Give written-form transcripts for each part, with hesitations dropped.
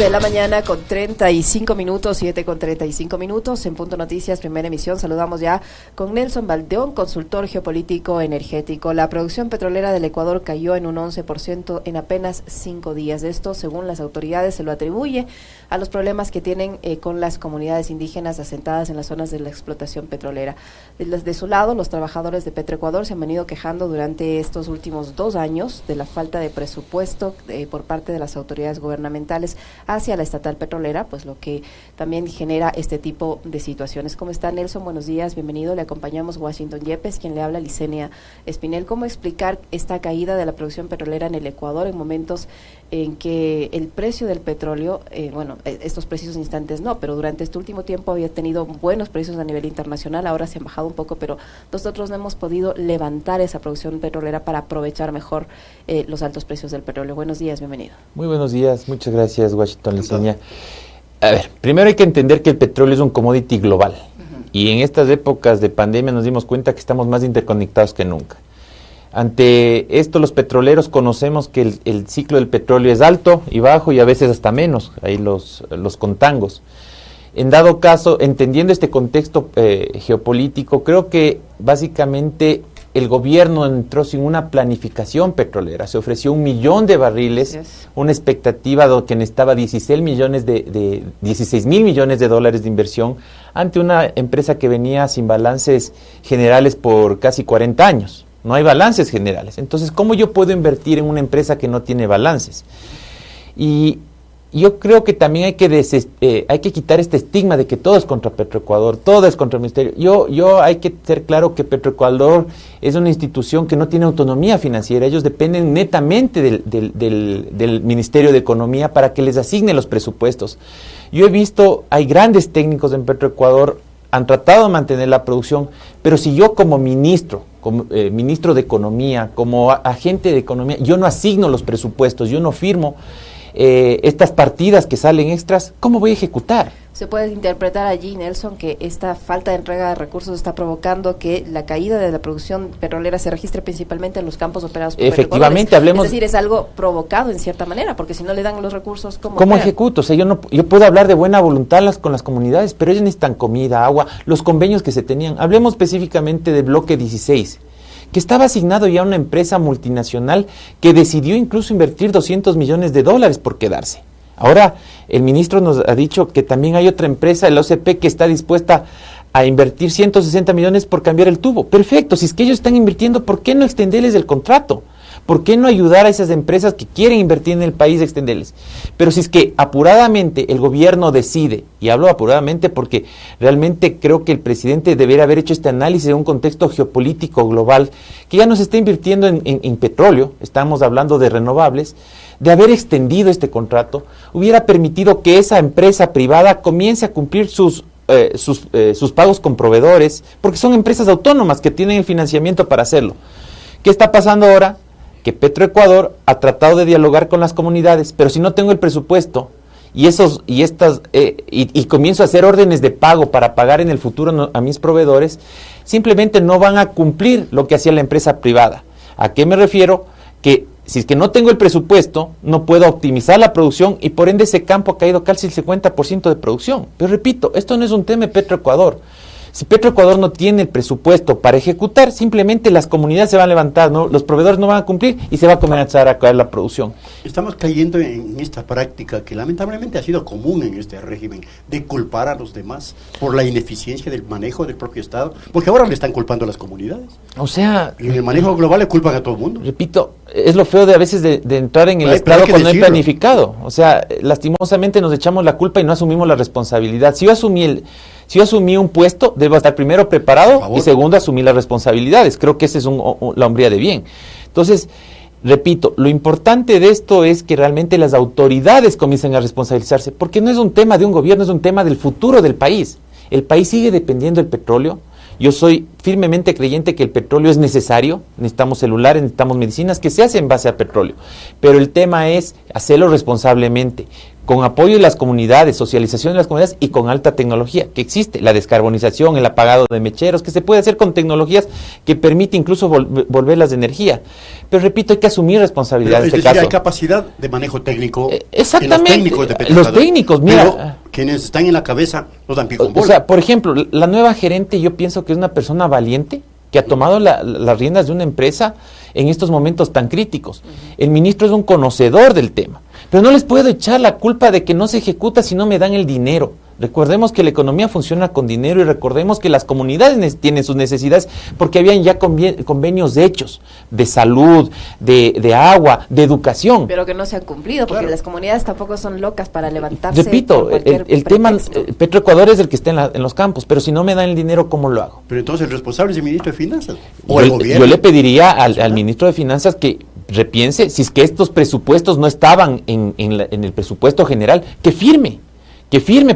de la mañana con 35 minutos, 7 con 35 minutos, en Punto Noticias, primera emisión. Saludamos ya con Nelson Valdeón, consultor geopolítico energético. La producción petrolera del Ecuador cayó en un 11% en apenas 5 días. Esto, según las autoridades, se lo atribuye a los problemas que tienen con las comunidades indígenas asentadas en las zonas de la explotación petrolera. De su lado, los trabajadores de Petroecuador se han venido quejando durante estos últimos 2 años de la falta de presupuesto por parte de las autoridades gubernamentales hacia la estatal petrolera, pues lo que también genera este tipo de situaciones. ¿Cómo está, Nelson? Buenos días, bienvenido. Le acompañamos Washington Yepes, quien le habla, Licenia Espinel. ¿Cómo explicar esta caída de la producción petrolera en el Ecuador en momentos en que el precio del petróleo, estos precisos instantes no, pero durante este último tiempo había tenido buenos precios a nivel internacional, ahora se han bajado un poco, pero nosotros no hemos podido levantar esa producción petrolera para aprovechar mejor los altos precios del petróleo? Buenos días, bienvenido. Muy buenos días, muchas gracias, Washington Licenia. A ver, primero hay que entender que el petróleo es un commodity global, y en estas épocas de pandemia nos dimos cuenta que estamos más interconectados que nunca. Ante esto, los petroleros conocemos que el ciclo del petróleo es alto y bajo y a veces hasta menos, ahí los contangos. En dado caso, entendiendo este contexto geopolítico, creo que básicamente el gobierno entró sin una planificación petrolera. Se ofreció 1 millón de barriles, una expectativa que necesitaba 16 mil millones de dólares de inversión ante una empresa que venía sin balances generales por casi 40 años. No hay balances generales. Entonces, ¿cómo yo puedo invertir en una empresa que no tiene balances? Y yo creo que también hay que quitar este estigma de que todo es contra Petroecuador, todo es contra el ministerio. Yo hay que ser claro que Petroecuador es una institución que no tiene autonomía financiera. Ellos dependen netamente del Ministerio de Economía para que les asigne los presupuestos. Yo he visto, hay grandes técnicos en Petroecuador, han tratado de mantener la producción, pero si yo como ministro de Economía, como agente de economía, yo no asigno los presupuestos, yo no firmo estas partidas que salen extras, ¿cómo voy a ejecutar? ¿Se puede interpretar allí, Nelson, que esta falta de entrega de recursos está provocando que la caída de la producción petrolera se registre principalmente en los campos operados por Efectivamente, hablemos... Es decir, es algo provocado en cierta manera, porque si no le dan los recursos, ¿cómo ejecuto? O sea, yo puedo hablar de buena voluntad con las comunidades, pero ellos necesitan comida, agua, los convenios que se tenían. Hablemos específicamente de Bloque 16, que estaba asignado ya a una empresa multinacional que decidió incluso invertir 200 millones de dólares por quedarse. Ahora, el ministro nos ha dicho que también hay otra empresa, el OCP, que está dispuesta a invertir 160 millones por cambiar el tubo. Perfecto, si es que ellos están invirtiendo, ¿por qué no extenderles el contrato? ¿Por qué no ayudar a esas empresas que quieren invertir en el país a extenderles? Pero si es que apuradamente el gobierno decide, y hablo apuradamente porque realmente creo que el presidente debería haber hecho este análisis en un contexto geopolítico global, que ya no se está invirtiendo en petróleo, estamos hablando de renovables, de haber extendido este contrato, hubiera permitido que esa empresa privada comience a cumplir sus pagos con proveedores, porque son empresas autónomas que tienen el financiamiento para hacerlo. ¿Qué está pasando ahora? Que Petroecuador ha tratado de dialogar con las comunidades, pero si no tengo el presupuesto y comienzo a hacer órdenes de pago para pagar en el futuro a mis proveedores, simplemente no van a cumplir lo que hacía la empresa privada. ¿A qué me refiero? Que si es que no tengo el presupuesto, no puedo optimizar la producción y por ende ese campo ha caído casi el 50% de producción. Pero repito, esto no es un tema de Petroecuador. Si Petroecuador no tiene el presupuesto para ejecutar, simplemente las comunidades se van a levantar, ¿no? Los proveedores no van a cumplir y se va a comenzar a caer la producción. Estamos cayendo en esta práctica que lamentablemente ha sido común en este régimen, de culpar a los demás por la ineficiencia del manejo del propio Estado, porque ahora le están culpando a las comunidades. O sea... Y en el manejo global le culpan a todo el mundo. Repito, es lo feo de a veces de entrar en el Estado cuando no hay planificado. O sea, lastimosamente nos echamos la culpa y no asumimos la responsabilidad. Si yo asumí un puesto, debo estar primero preparado y segundo asumir las responsabilidades. Creo que esa es la hombría de bien. Entonces, repito, lo importante de esto es que realmente las autoridades comiencen a responsabilizarse, porque no es un tema de un gobierno, es un tema del futuro del país. El país sigue dependiendo del petróleo. Yo soy firmemente creyente que el petróleo es necesario, necesitamos celulares, necesitamos medicinas que se hacen en base a petróleo, pero el tema es hacerlo responsablemente, con apoyo de las comunidades, socialización de las comunidades y con alta tecnología, que existe, la descarbonización, el apagado de mecheros, que se puede hacer con tecnologías que permite incluso volverlas de energía. Pero repito, hay que asumir responsabilidad en este caso. Hay capacidad de manejo técnico. Exactamente. En los técnicos de los técnicos, mira. Pero quienes están en la cabeza no dan pie con bola. O sea, por ejemplo, la nueva gerente yo pienso que es una persona valiente, que ha tomado las riendas de una empresa en estos momentos tan críticos. El ministro es un conocedor del tema, pero no les puedo echar la culpa de que no se ejecuta si no me dan el dinero. Recordemos que la economía funciona con dinero y recordemos que las comunidades tienen sus necesidades porque habían ya convenios hechos de salud, de agua, de educación. Pero que no se han cumplido porque las comunidades tampoco son locas para levantarse. Repito, el tema, Petroecuador es el que está en los campos, pero si no me dan el dinero, ¿cómo lo hago? Pero entonces el responsable es el ministro de Finanzas o el gobierno. Yo le pediría al ministro de Finanzas que repiense si es que estos presupuestos no estaban en el presupuesto general, que firme,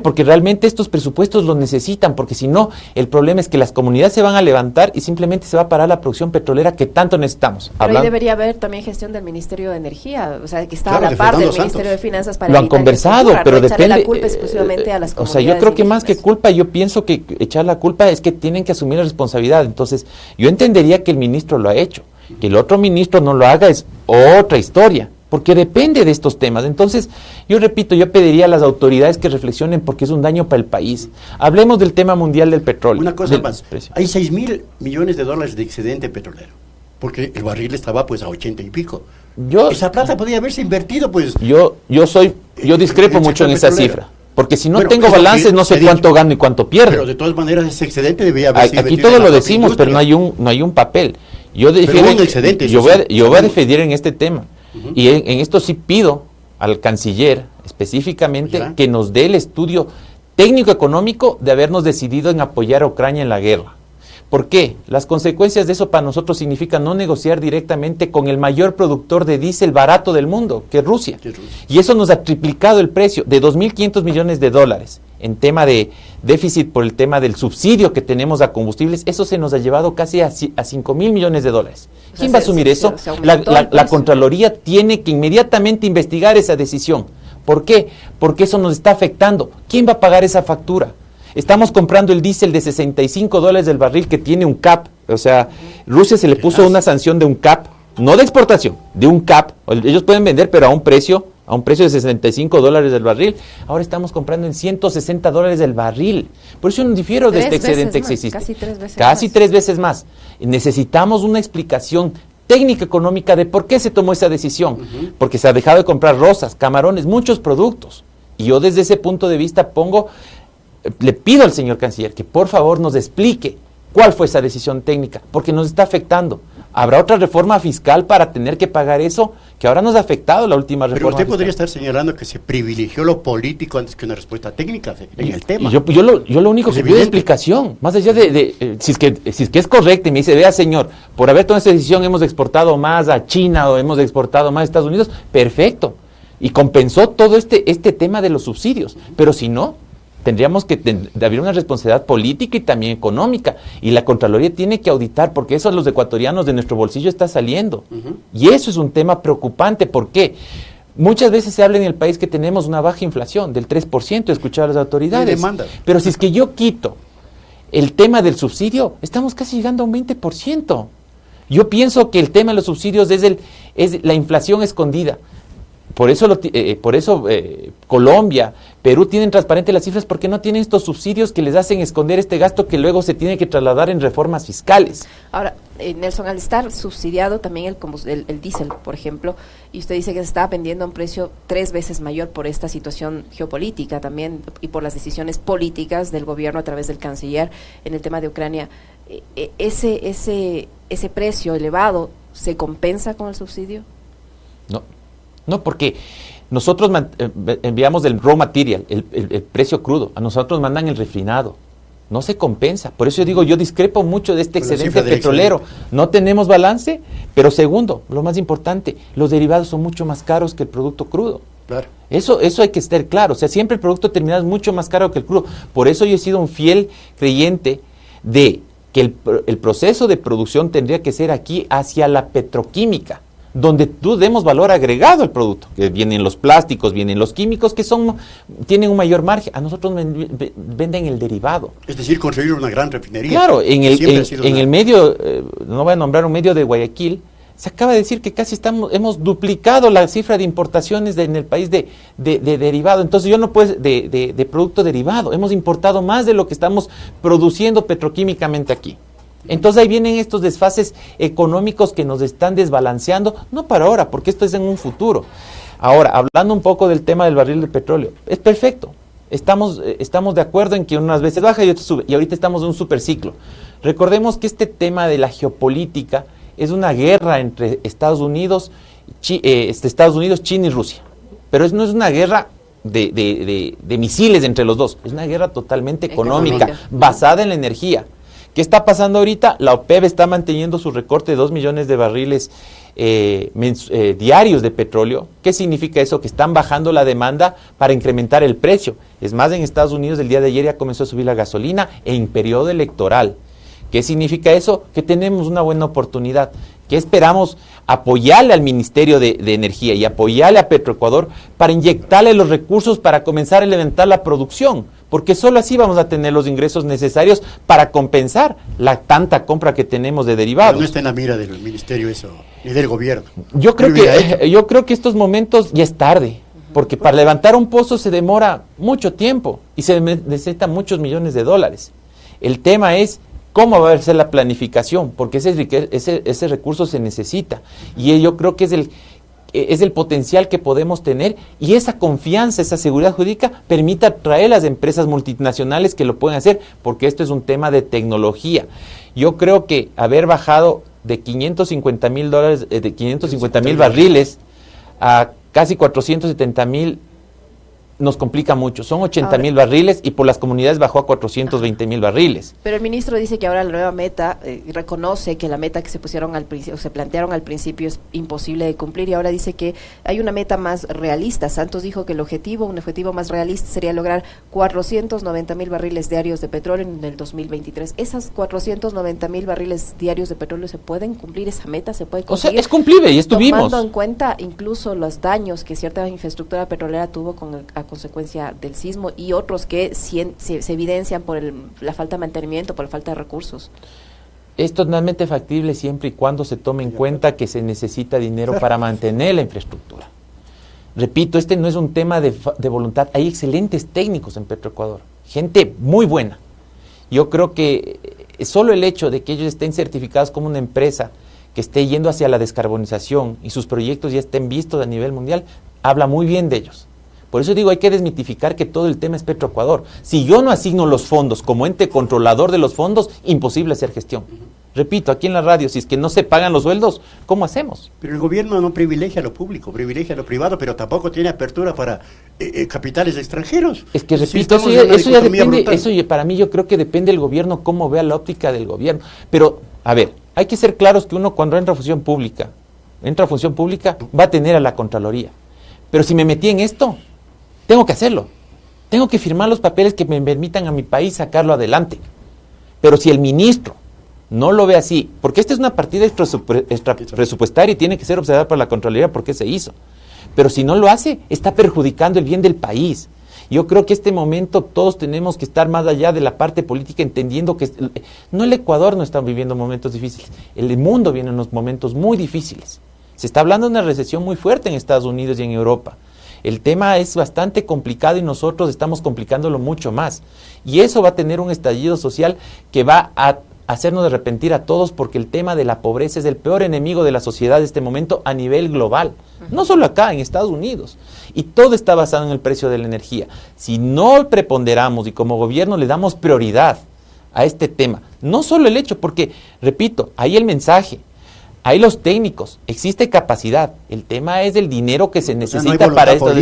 porque realmente estos presupuestos los necesitan, porque si no, el problema es que las comunidades se van a levantar y simplemente se va a parar la producción petrolera que tanto necesitamos. Pero ahí debería haber también gestión del Ministerio de Energía, o sea, que está a la par Fernando del Santos. Ministerio de Finanzas para lo han conversado, pero depende. La culpa exclusivamente a las comunidades. O sea, yo creo que más que culpa, yo pienso que echar la culpa es que tienen que asumir la responsabilidad. Entonces, yo entendería que el ministro lo ha hecho, que el otro ministro no lo haga es otra historia, porque depende de estos temas. Entonces, yo repito, yo pediría a las autoridades que reflexionen porque es un daño para el país. Hablemos del tema mundial del petróleo. Una cosa más, hay 6.000 millones de dólares de excedente petrolero, porque el barril estaba pues a 80 y pico. Esa plata podría haberse invertido pues. Yo discrepo mucho en esa cifra. Porque si no tengo balances, no sé cuánto gano y cuánto pierdo. Pero de todas maneras ese excedente debía haberse aquí todo lo decimos, pero no hay un papel. Yo voy a defender en este tema. Y en esto sí pido al canciller específicamente que nos dé el estudio técnico-económico de habernos decidido en apoyar a Ucrania en la guerra. ¿Por qué? Las consecuencias de eso para nosotros significan no negociar directamente con el mayor productor de diésel barato del mundo, que es Rusia. Y eso nos ha triplicado el precio de 2.500 millones de dólares en tema de déficit por el tema del subsidio que tenemos a combustibles. Eso se nos ha llevado casi a 5.000 millones de dólares. ¿Quién va a asumir eso? La Contraloría tiene que inmediatamente investigar esa decisión. ¿Por qué? Porque eso nos está afectando. ¿Quién va a pagar esa factura? Estamos comprando el diésel de $65 del barril que tiene un cap. O sea, Rusia se le puso una sanción de un cap, no de exportación, de un cap. Ellos pueden vender, pero a un precio de $65 del barril. Ahora estamos comprando en $160 del barril. Por eso no difiero de este excedente que existe. Casi tres veces más. Necesitamos una explicación técnica económica de por qué se tomó esa decisión. Porque se ha dejado de comprar rosas, camarones, muchos productos. Y yo desde ese punto de vista le pido al señor canciller que por favor nos explique cuál fue esa decisión técnica, porque nos está afectando. ¿Habrá otra reforma fiscal para tener que pagar eso? Que ahora nos ha afectado la última reforma. Pero usted fiscal. Podría estar señalando que se privilegió lo político antes que una respuesta técnica en el tema. Yo lo único que pido es explicación, más allá de si es que es correcto y me dice, vea señor, por haber tomado esa decisión hemos exportado más a China o hemos exportado más a Estados Unidos, perfecto. Y compensó todo este tema de los subsidios. Pero si no, tendríamos que haber una responsabilidad política y también económica, y la Contraloría tiene que auditar, porque eso a los ecuatorianos de nuestro bolsillo está saliendo, y eso es un tema preocupante. ¿Por qué? Muchas veces se habla en el país que tenemos una baja inflación del 3%, escuchar a las autoridades, pero si es que yo quito el tema del subsidio, estamos casi llegando a un 20%. Yo pienso que el tema de los subsidios es la inflación escondida. Por eso Colombia, Perú tienen transparentes las cifras porque no tienen estos subsidios que les hacen esconder este gasto que luego se tiene que trasladar en reformas fiscales. Ahora, Nelson, al estar subsidiado también el diésel, por ejemplo, y usted dice que se está vendiendo a un precio 3 veces mayor por esta situación geopolítica también y por las decisiones políticas del gobierno a través del canciller en el tema de Ucrania, ese precio elevado, ¿se compensa con el subsidio? No, porque nosotros enviamos el raw material, el precio crudo, a nosotros mandan el refinado, no se compensa. Por eso yo digo, yo discrepo mucho de este excedente petrolero. No tenemos balance, pero segundo, lo más importante, los derivados son mucho más caros que el producto crudo. Claro. Eso hay que estar claro, o sea, siempre el producto terminado es mucho más caro que el crudo. Por eso yo he sido un fiel creyente de que el proceso de producción tendría que ser aquí hacia la petroquímica. donde tú demos valor agregado al producto, que vienen los plásticos, vienen los químicos, que tienen un mayor margen. A nosotros venden el derivado. Es decir, construir una gran refinería. Claro, en el medio, no voy a nombrar un medio de Guayaquil, se acaba de decir que casi hemos duplicado la cifra de importaciones en el país de derivado. Entonces yo no puedo, de producto derivado, hemos importado más de lo que estamos produciendo petroquímicamente aquí. Entonces ahí vienen estos desfases económicos que nos están desbalanceando, no para ahora, porque esto es en un futuro. Ahora, hablando un poco del tema del barril de petróleo, es perfecto. Estamos de acuerdo en que unas veces baja y otras sube, y ahorita estamos en un superciclo. Recordemos que este tema de la geopolítica es una guerra entre Estados Unidos, China y Rusia. Pero no es una guerra de misiles entre los dos, es una guerra totalmente económica, basada en la energía. ¿Qué está pasando ahorita? La OPEP está manteniendo su recorte de 2 millones de barriles diarios de petróleo. ¿Qué significa eso? Que están bajando la demanda para incrementar el precio. Es más, en Estados Unidos el día de ayer ya comenzó a subir la gasolina en periodo electoral. ¿Qué significa eso? Que tenemos una buena oportunidad. ¿Qué esperamos? Apoyarle al Ministerio de Energía y apoyarle a Petroecuador para inyectarle los recursos para comenzar a levantar la producción, porque solo así vamos a tener los ingresos necesarios para compensar la tanta compra que tenemos de derivados. Pero no está en la mira del Ministerio eso, ni del gobierno. Yo creo que estos momentos ya es tarde, porque para levantar un pozo se demora mucho tiempo y se necesitan muchos millones de dólares. El tema es cómo va a ser la planificación, porque ese recurso se necesita. Y yo creo que es el potencial que podemos tener, y esa confianza, esa seguridad jurídica permite atraer a las empresas multinacionales que lo pueden hacer, porque esto es un tema de tecnología. Yo creo que haber bajado de $550,000, de 550,000 barriles a casi 470,000 nos complica mucho. Son 80,000 barriles y por las comunidades bajó a 420,000 barriles. Pero el ministro dice que ahora la nueva meta, reconoce que la meta que se pusieron al principio, se plantearon al principio es imposible de cumplir, y ahora dice que hay una meta más realista. Santos dijo que un objetivo más realista sería lograr 490,000 barriles diarios de petróleo en el 2023. ¿Esas 490,000 barriles diarios de petróleo se pueden cumplir? ¿Esa meta se puede conseguir? O sea, es cumplible y estuvimos. Tomando en cuenta incluso los daños que cierta infraestructura petrolera tuvo a consecuencia del sismo, y otros que se evidencian por la falta de mantenimiento, por la falta de recursos. Es totalmente factible siempre y cuando se tome en cuenta que se necesita dinero para mantener la infraestructura. Repito, este no es un tema de voluntad. Hay excelentes técnicos en Petroecuador, gente muy buena. Yo creo que solo el hecho de que ellos estén certificados como una empresa que esté yendo hacia la descarbonización y sus proyectos ya estén vistos a nivel mundial, habla muy bien de ellos. Por eso digo, hay que desmitificar que todo el tema es Petroecuador. Si yo no asigno los fondos como ente controlador de los fondos, imposible hacer gestión. Repito, aquí en la radio, si es que no se pagan los sueldos, ¿cómo hacemos? Pero el gobierno no privilegia lo público, privilegia lo privado, pero tampoco tiene apertura para capitales extranjeros. Es que, repito, eso ya depende, para mí yo creo que depende del gobierno, cómo vea la óptica del gobierno. Pero, a ver, hay que ser claros que uno cuando entra a función pública, va a tener a la Contraloría. Pero si me metí en esto, tengo que hacerlo. Tengo que firmar los papeles que me permitan a mi país sacarlo adelante. Pero si el ministro no lo ve así, porque esta es una partida extrapresupuestaria y tiene que ser observada por la Contraloría porque se hizo. Pero si no lo hace, está perjudicando el bien del país. Yo creo que este momento todos tenemos que estar más allá de la parte política, entendiendo que no el Ecuador no está viviendo momentos difíciles, el mundo viene en unos momentos muy difíciles. Se está hablando de una recesión muy fuerte en Estados Unidos y en Europa. El tema es bastante complicado y nosotros estamos complicándolo mucho más. Y eso va a tener un estallido social que va a hacernos arrepentir a todos, porque el tema de la pobreza es el peor enemigo de la sociedad de este momento a nivel global. No solo acá, en Estados Unidos. Y todo está basado en el precio de la energía. Si no preponderamos y como gobierno le damos prioridad a este tema, no solo el hecho, porque, repito, ahí el mensaje, hay los técnicos, existe capacidad. El tema es el dinero que se necesita para esto.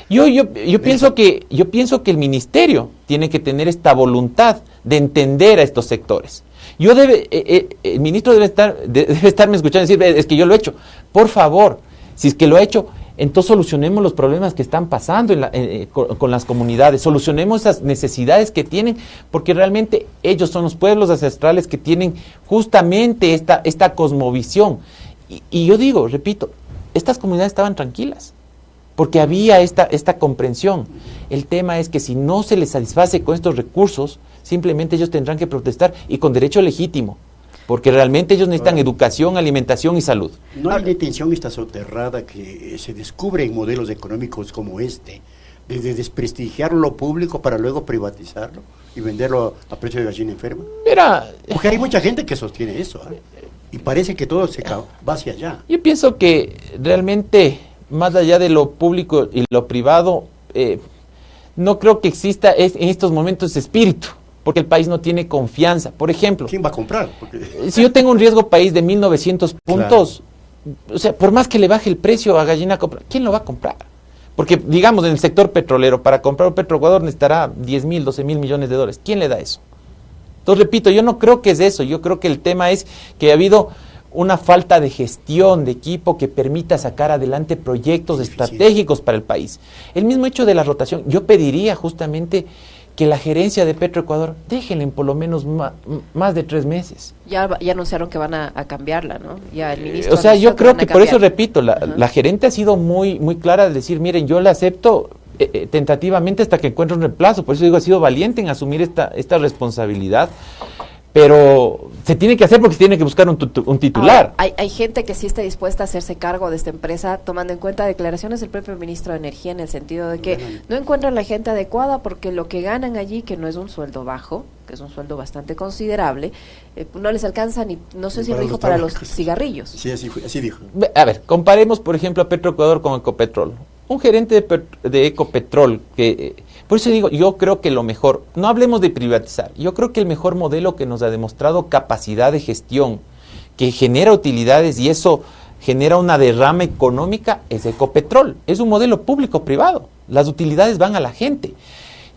Yo pienso que el ministerio tiene que tener esta voluntad de entender a estos sectores. El ministro debe estarme escuchando y decir, es que yo lo he hecho. Por favor, si es que lo ha hecho, entonces solucionemos los problemas que están pasando con las comunidades, solucionemos esas necesidades que tienen, porque realmente ellos son los pueblos ancestrales que tienen justamente esta cosmovisión, Y yo digo, repito, estas comunidades estaban tranquilas, porque había esta comprensión. El tema es que si no se les satisface con estos recursos, simplemente ellos tendrán que protestar, y con derecho legítimo, porque realmente ellos necesitan educación, alimentación y salud. No hay detención esta soterrada que se descubre en modelos económicos como este, de desprestigiar lo público para luego privatizarlo y venderlo a precio de gallina enferma. Mira, porque hay mucha gente que sostiene eso, ¿eh? Y parece que todo va hacia allá. Yo pienso que realmente, más allá de lo público y lo privado, no creo que exista en estos momentos ese espíritu, porque el país no tiene confianza. Por ejemplo, ¿quién va a comprar? Porque... si yo tengo un riesgo país de 1.900 puntos, claro, o sea, por más que le baje el precio a gallina, ¿quién lo va a comprar? Porque, digamos, en el sector petrolero, para comprar un Petroecuador necesitará 10.000, 12.000 millones de dólares. ¿Quién le da eso? Entonces, repito, yo no creo que es eso. Yo creo que el tema es que ha habido una falta de gestión de equipo que permita sacar adelante proyectos estratégicos para el país. El mismo hecho de la rotación, yo pediría justamente que la gerencia de Petroecuador déjenle por lo menos más de 3 meses. Ya anunciaron que van a cambiarla, ¿no? Ya el ministro o sea, yo creo que por eso repito, la gerente ha sido muy clara de decir, miren, yo la acepto tentativamente hasta que encuentre un reemplazo. Por eso digo, ha sido valiente en asumir esta responsabilidad. Pero se tiene que hacer porque se tiene que buscar un titular. Ahora, hay gente que sí está dispuesta a hacerse cargo de esta empresa, tomando en cuenta declaraciones del propio ministro de Energía, en el sentido de que no encuentran la gente adecuada porque lo que ganan allí, que no es un sueldo bajo, que es un sueldo bastante considerable, no les alcanza ni, no sé si lo dijo, para los cigarrillos. Sí, así dijo. A ver, comparemos, por ejemplo, a Petroecuador con Ecopetrol. Un gerente de Ecopetrol que... por eso digo, yo creo que lo mejor, no hablemos de privatizar, yo creo que el mejor modelo que nos ha demostrado capacidad de gestión, que genera utilidades y eso genera una derrama económica, es Ecopetrol. Es un modelo público-privado, las utilidades van a la gente.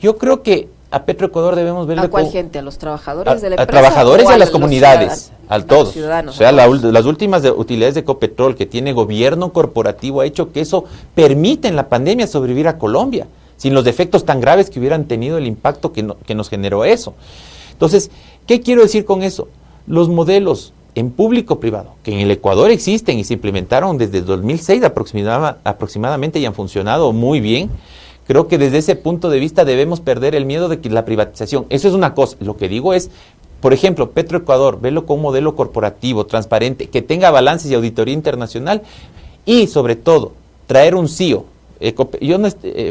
Yo creo que a Petroecuador debemos verlo... ¿A cuál gente? ¿A los trabajadores de la empresa? A trabajadores y a las comunidades, a todos. Ciudadanos, o sea, las últimas utilidades de Ecopetrol que tiene gobierno corporativo ha hecho que eso permita en la pandemia sobrevivir a Colombia, sin los defectos tan graves que hubieran tenido el impacto que nos generó eso. Entonces, ¿qué quiero decir con eso? Los modelos en público-privado, que en el Ecuador existen y se implementaron desde 2006 aproximadamente y han funcionado muy bien, creo que desde ese punto de vista debemos perder el miedo de que la privatización, eso es una cosa. Lo que digo es, por ejemplo, Petroecuador, verlo como un modelo corporativo, transparente, que tenga balances y auditoría internacional y, sobre todo, traer un CEO.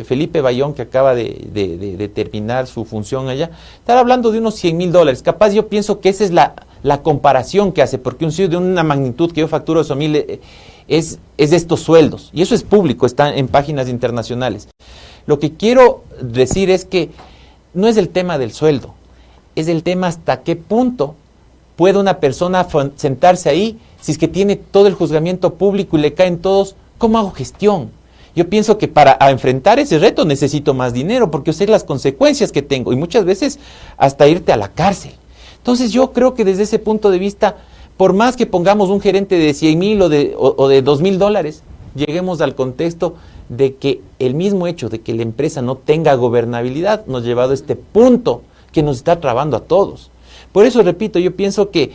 Felipe Bayón, que acaba de terminar su función allá, estar hablando de unos $100,000. Capaz yo pienso que esa es la comparación que hace, porque un CEO de una magnitud que yo facturo eso a mí es de estos sueldos, y eso es público, está en páginas internacionales. Lo que quiero decir es que no es el tema del sueldo, es el tema hasta qué punto puede una persona sentarse ahí si es que tiene todo el juzgamiento público y le caen todos. ¿Cómo hago gestión? Yo pienso que para enfrentar ese reto necesito más dinero porque yo sé las consecuencias que tengo y muchas veces hasta irte a la cárcel. Entonces yo creo que desde ese punto de vista, por más que pongamos un gerente de 100,000 o de $2,000, lleguemos al contexto de que el mismo hecho de que la empresa no tenga gobernabilidad nos ha llevado a este punto que nos está trabando a todos. Por eso, repito, yo pienso que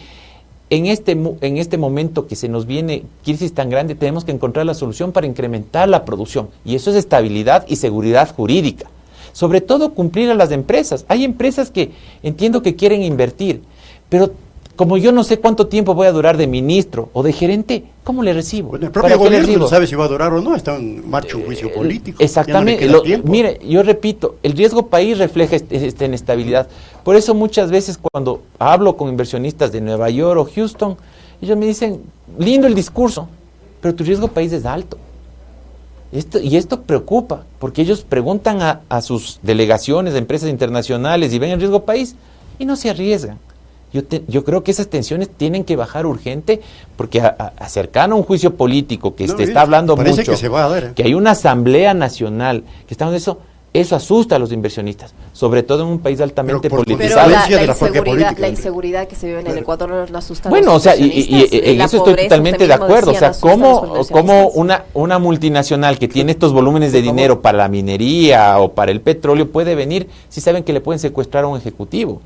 en este momento que se nos viene crisis tan grande, tenemos que encontrar la solución para incrementar la producción. Y eso es estabilidad y seguridad jurídica. Sobre todo cumplir a las empresas. Hay empresas que entiendo que quieren invertir, pero como yo no sé cuánto tiempo voy a durar de ministro o de gerente, ¿cómo le recibo? Bueno, el propio gobierno no sabe si va a durar o no, está en marcha un juicio político. Exactamente. Mire, yo repito, el riesgo país refleja esta inestabilidad. Por eso muchas veces cuando hablo con inversionistas de Nueva York o Houston, ellos me dicen, lindo el discurso, pero tu riesgo país es alto. Esto preocupa, porque ellos preguntan a sus delegaciones de empresas internacionales y ven el riesgo país y no se arriesgan. Yo creo que esas tensiones tienen que bajar urgente, porque acercar a un juicio político que está hablando mucho, que se va a dar, que hay una asamblea nacional, que estamos eso asusta a los inversionistas, sobre todo en un país altamente politizado. Pero la inseguridad que se vive en el Ecuador no asusta a los o sea, inversionistas. en eso estoy totalmente de acuerdo. O sea, ¿cómo una multinacional que tiene estos volúmenes de dinero para la minería o para el petróleo puede venir si saben que le pueden secuestrar a un ejecutivo?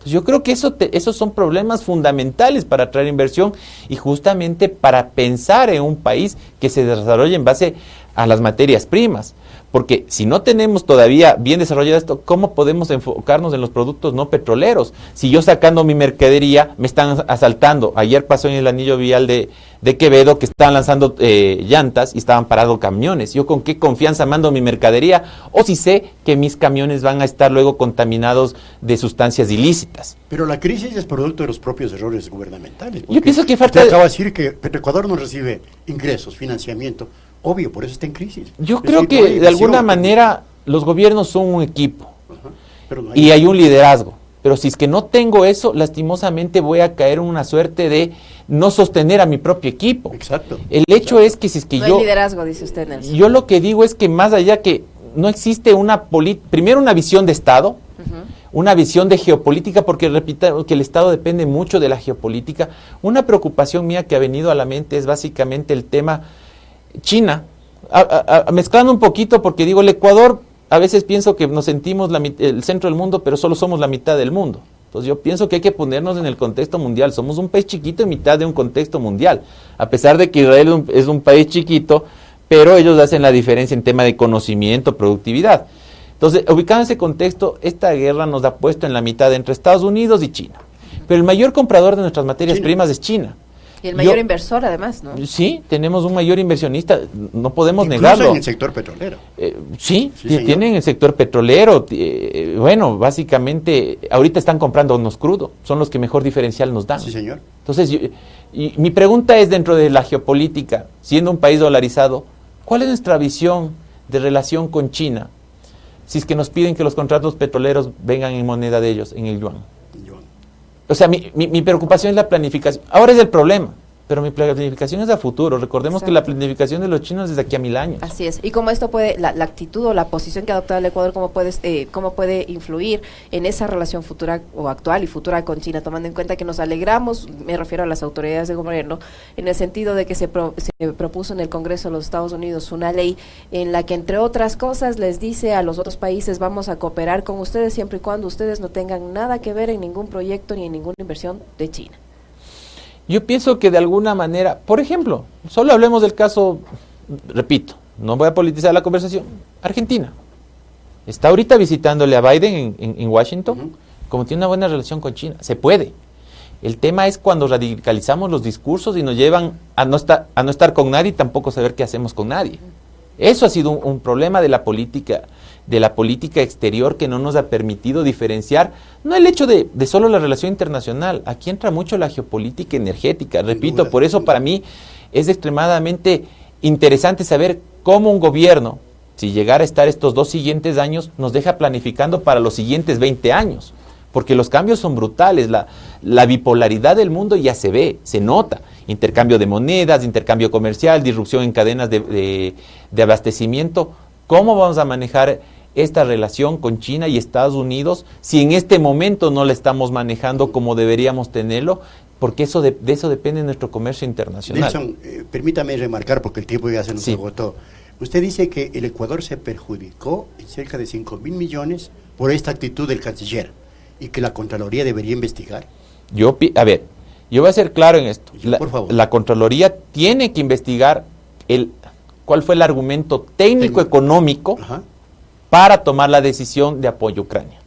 Entonces, yo creo que esos son problemas fundamentales para atraer inversión y justamente para pensar en un país que se desarrolle en base a las materias primas. Porque si no tenemos todavía bien desarrollado esto, ¿cómo podemos enfocarnos en los productos no petroleros? Si yo sacando mi mercadería me están asaltando. Ayer pasó en el anillo vial de Quevedo que estaban lanzando llantas y estaban parados camiones. ¿Yo con qué confianza mando mi mercadería? O si sé que mis camiones van a estar luego contaminados de sustancias ilícitas. Pero la crisis es producto de los propios errores gubernamentales. Yo pienso que usted acaba de decir que Petroecuador no recibe ingresos, financiamiento. Obvio, por eso está en crisis. Yo creo que de alguna manera los gobiernos son un equipo. Ajá, pero no y hay un liderazgo. Pero si es que no tengo eso, lastimosamente voy a caer en una suerte de no sostener a mi propio equipo. Exacto. El hecho es que si es que no yo... hay liderazgo, dice usted, Nelson. Yo lo que digo es que más allá que no existe primero una visión de Estado, una visión de geopolítica, porque repito que el Estado depende mucho de la geopolítica. Una preocupación mía que ha venido a la mente es básicamente el tema China, mezclando un poquito, porque digo, el Ecuador, a veces pienso que nos sentimos el centro del mundo, pero solo somos la mitad del mundo. Entonces yo pienso que hay que ponernos en el contexto mundial. Somos un país chiquito en mitad de un contexto mundial, a pesar de que Israel es un país chiquito, pero ellos hacen la diferencia en tema de conocimiento, productividad. Entonces, ubicado en ese contexto, esta guerra nos ha puesto en la mitad entre Estados Unidos y China. Pero el mayor comprador de nuestras materias primas es China. Y el mayor inversor, además, ¿no? Sí, tenemos un mayor inversionista, no podemos incluso negarlo. en el sector petrolero. Sí, señor. Tienen el sector petrolero. Bueno, básicamente, ahorita están comprando unos crudos, son los que mejor diferencial nos dan. Sí, señor. Entonces, y mi pregunta es, dentro de la geopolítica, siendo un país dolarizado, ¿cuál es nuestra visión de relación con China? Si es que nos piden que los contratos petroleros vengan en moneda de ellos, en el yuan. O sea, mi preocupación es la planificación. Ahora es el problema, pero mi planificación es a futuro. Recordemos que la planificación de los chinos es de aquí a 1000 años. Así es. Y cómo esto puede, la actitud o la posición que ha adoptado el Ecuador, cómo puede influir en esa relación futura o actual y futura con China, tomando en cuenta que nos alegramos, me refiero a las autoridades de gobierno, en el sentido de que se propuso en el Congreso de los Estados Unidos una ley en la que, entre otras cosas, les dice a los otros países, vamos a cooperar con ustedes siempre y cuando ustedes no tengan nada que ver en ningún proyecto ni en ninguna inversión de China. Yo pienso que de alguna manera, por ejemplo, solo hablemos del caso, repito, no voy a politizar la conversación, Argentina. Está ahorita visitándole a Biden en Washington, como tiene una buena relación con China, se puede. El tema es cuando radicalizamos los discursos y nos llevan a no estar con nadie y tampoco saber qué hacemos con nadie. Eso ha sido un problema de la política exterior, que no nos ha permitido diferenciar, no el hecho de solo la relación internacional, aquí entra mucho la geopolítica energética, repito, por eso para mí es extremadamente interesante saber cómo un gobierno, si llegara a estar estos 2 siguientes años, nos deja planificando para los siguientes 20 años, porque los cambios son brutales, la bipolaridad del mundo ya se ve, se nota, intercambio de monedas, intercambio comercial, disrupción en cadenas de abastecimiento. ¿Cómo vamos a manejar esta relación con China y Estados Unidos si en este momento no la estamos manejando como deberíamos tenerlo? Porque de eso depende nuestro comercio internacional. Nelson, permítame remarcar, porque el tiempo ya se nos agotó. Usted dice que el Ecuador se perjudicó en cerca de 5.000 millones por esta actitud del canciller y que la Contraloría debería investigar. Yo voy a ser claro en esto. Por favor. La Contraloría tiene que investigar cuál fue el argumento técnico-económico para tomar la decisión de apoyo a Ucrania.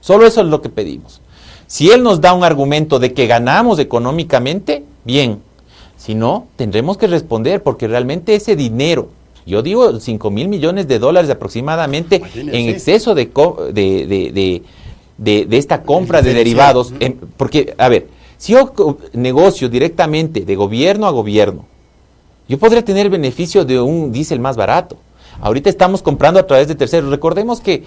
Solo eso es lo que pedimos. Si él nos da un argumento de que ganamos económicamente, bien. Si no, tendremos que responder, porque realmente ese dinero, yo digo 5.000 millones de dólares aproximadamente, imagínense, en exceso de esta compra de derivados, porque, si yo negocio directamente de gobierno a gobierno, yo podría tener el beneficio de un diésel más barato. Ahorita estamos comprando a través de terceros. Recordemos que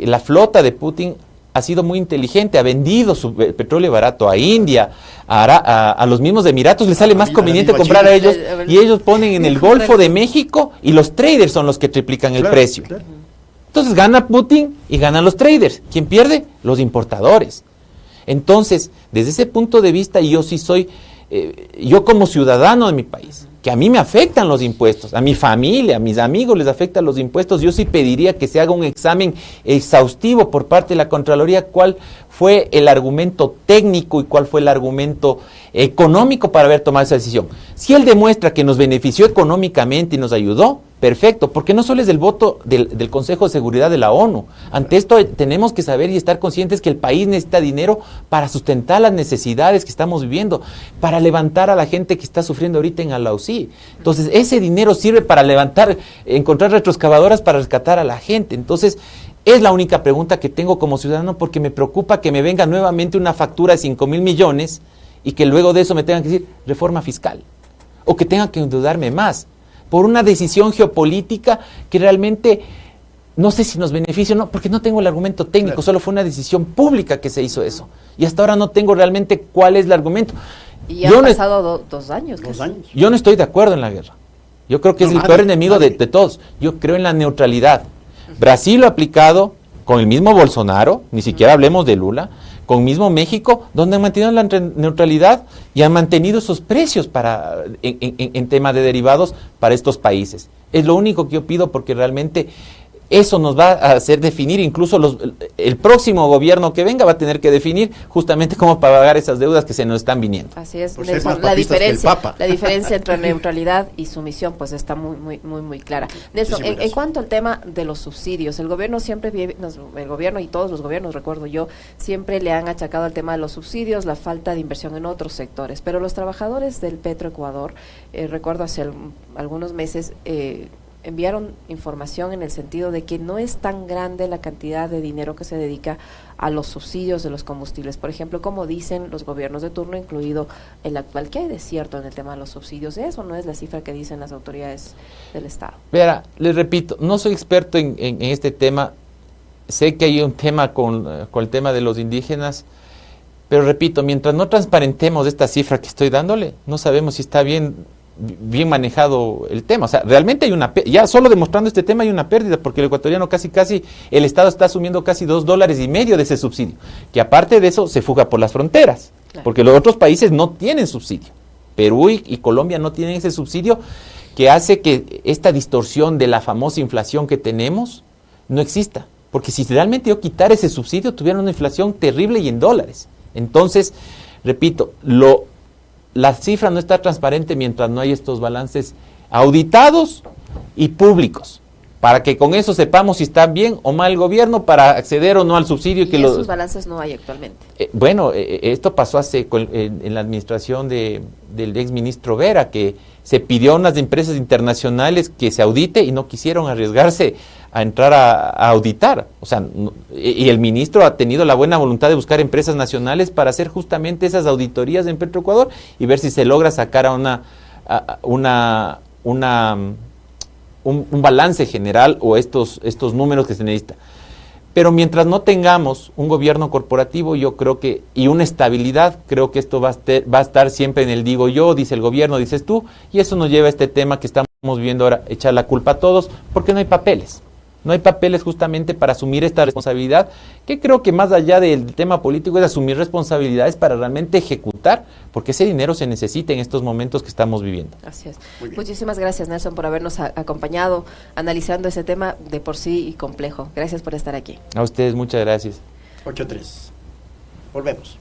la flota de Putin ha sido muy inteligente, ha vendido su petróleo barato a India, a los mismos Emiratos, les sale más conveniente comprar a ellos, y ellos ponen en el Golfo de México, y los traders son los que triplican el precio. Claro. Entonces gana Putin y ganan los traders. ¿Quién pierde? Los importadores. Entonces, desde ese punto de vista, yo sí soy, yo como ciudadano de mi país, que a mí me afectan los impuestos, a mi familia, a mis amigos les afectan los impuestos. Yo sí pediría que se haga un examen exhaustivo por parte de la Contraloría, cuál fue el argumento técnico y cuál fue el argumento económico para haber tomado esa decisión. Si él demuestra que nos benefició económicamente y nos ayudó, perfecto, porque no solo es el voto del Consejo de Seguridad de la ONU. Ante esto tenemos que saber y estar conscientes que el país necesita dinero para sustentar las necesidades que estamos viviendo, para levantar a la gente que está sufriendo ahorita en Alausí. Entonces, ese dinero sirve para levantar, encontrar retroexcavadoras para rescatar a la gente. Entonces, es la única pregunta que tengo como ciudadano, porque me preocupa que me venga nuevamente una factura de 5,000 millones y que luego de eso me tengan que decir reforma fiscal, o que tengan que endeudarme más, por una decisión geopolítica que realmente no sé si nos beneficia o no, porque no tengo el argumento técnico, claro. Solo fue una decisión pública que se hizo eso. Y hasta ahora no tengo realmente cuál es el argumento. Y ya han pasado 2 años. 2 años. Yo no estoy de acuerdo en la guerra. Yo creo que es el peor enemigo de todos. Yo creo en la neutralidad. Brasil lo ha aplicado con el mismo Bolsonaro, ni siquiera hablemos de Lula, con mismo México, donde han mantenido la neutralidad y han mantenido esos precios en tema de derivados para estos países. Es lo único que yo pido, porque realmente eso nos va a hacer definir, incluso el próximo gobierno que venga va a tener que definir justamente cómo pagar esas deudas que se nos están viniendo. Así es, Nelson, la diferencia entre neutralidad y sumisión pues está muy clara. Nelson, en cuanto al tema de los subsidios, el gobierno siempre, el gobierno y todos los gobiernos, recuerdo yo, siempre le han achacado al tema de los subsidios, la falta de inversión en otros sectores, pero los trabajadores del Petroecuador, recuerdo hace algunos meses, enviaron información en el sentido de que no es tan grande la cantidad de dinero que se dedica a los subsidios de los combustibles. Por ejemplo, como dicen los gobiernos de turno, incluido el actual, ¿qué hay de cierto en el tema de los subsidios? Eso no es la cifra que dicen las autoridades del Estado. Verá, les repito, no soy experto en este tema. Sé que hay un tema con el tema de los indígenas, pero repito, mientras no transparentemos esta cifra que estoy dándole, no sabemos si está bien manejado el tema. O sea, realmente hay ya solo demostrando este tema hay una pérdida, porque el ecuatoriano casi, el Estado está asumiendo casi $2.50 de ese subsidio, que aparte de eso se fuga por las fronteras, claro. Porque los otros países no tienen subsidio. Perú y Colombia no tienen ese subsidio, que hace que esta distorsión de la famosa inflación que tenemos no exista, porque si realmente yo quitara ese subsidio, tuvieran una inflación terrible y en dólares. Entonces, repito, la cifra no está transparente mientras no hay estos balances auditados y públicos, para que con eso sepamos si está bien o mal el gobierno para acceder o no al subsidio. ¿Y esos balances no hay actualmente? Esto pasó en la administración del exministro Vera, que se pidió a unas empresas internacionales que se audite y no quisieron arriesgarse a entrar a auditar. O sea, y el ministro ha tenido la buena voluntad de buscar empresas nacionales para hacer justamente esas auditorías en Petroecuador y ver si se logra sacar un balance general o estos números que se necesita. Pero mientras no tengamos un gobierno corporativo, yo creo que, y una estabilidad, creo que esto va a estar siempre en el digo yo, dice el gobierno, dices tú, y eso nos lleva a este tema que estamos viendo ahora, echar la culpa a todos, porque no hay papeles. No hay papeles justamente para asumir esta responsabilidad, que creo que más allá del tema político es asumir responsabilidades para realmente ejecutar, porque ese dinero se necesita en estos momentos que estamos viviendo. Así es. Muchísimas gracias, Nelson, por habernos acompañado analizando ese tema de por sí y complejo. Gracias por estar aquí. A ustedes, muchas gracias. 8:03. Volvemos.